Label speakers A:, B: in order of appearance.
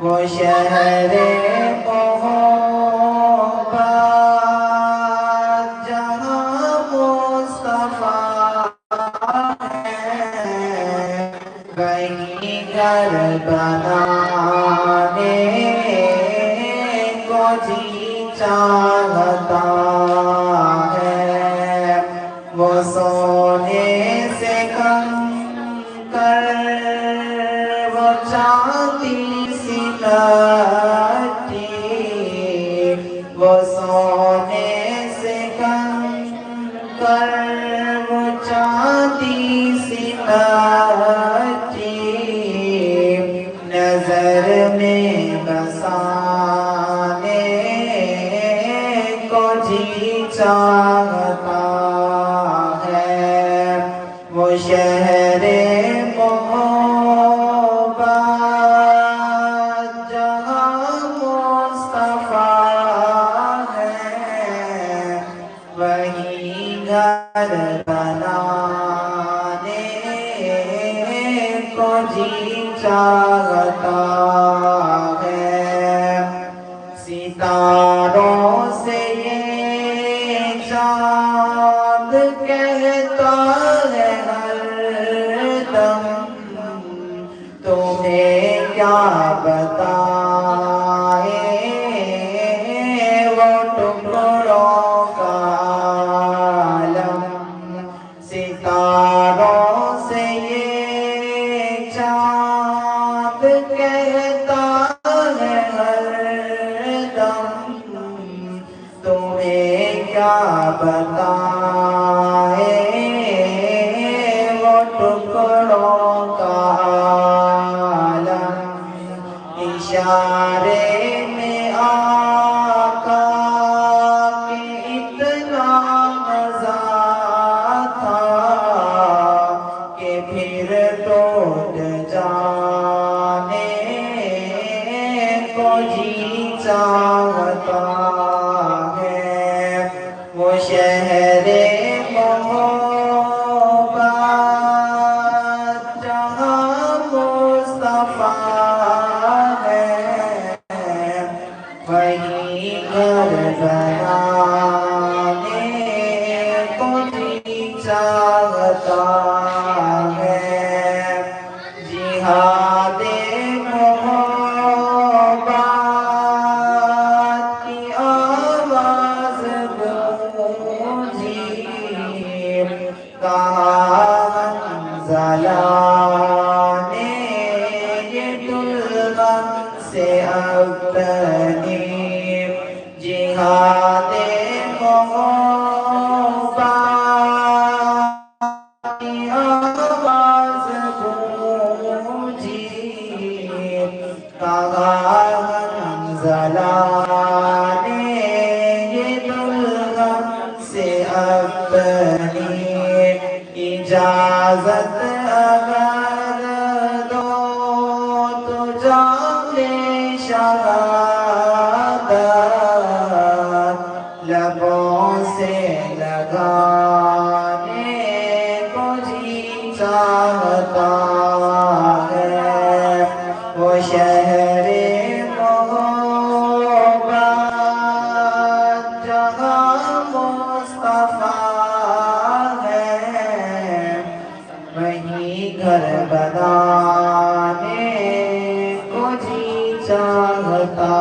A: وہ شہر محبت جہاں مصطفیٰ ہے، وہیں گھر بنانے کو جی چاہتا ہے۔ وہ سونے سے کم کر وہ چاندی سی لگتی، وہ سونے سے کم کر وہ چاندی سی لگتی، نظر میں بسانے کو جی چاہتا ہے۔ وہ شہر محبت جہاں مصطفیٰ ہے، وہیں گھر بنانے کو جی چاہتا ہے۔ ستاروں سے یہ چاند کہتا ہے ہر دم، تمہیں کیا بتائے وہ ٹکڑوں کا عالم۔ ستاروں سے یہ چاند کہتا ہے ہر دم، تمہیں کیا بتائے وہ ٹکڑوں کا عالم۔ اشارے میں آقا کے اتنا مزہ تھا کہ پھر ٹوٹ جانے کو جی چاہتا ہے۔ وہ شہر محبت جہاں مصطفیٰ ہے، وہیں گھر بنانے کو جی چاہتا ہے۔ جہاد محبت کی آواز گونجی، کہا حنظلہ نے یہ دلہن سے اپنی، جہاد محبت کی آواز گونجی، کہا حنظلہ نے یہ دلہن سے اپنی، اجازت اگر دو تو جامِ شہادت لبوں سے لگانے کو جی چاہتا ہے۔ وہ شہر محبت جہاں مصطفیٰ ہے، وہیں گھر بنانے کو جی چاہتا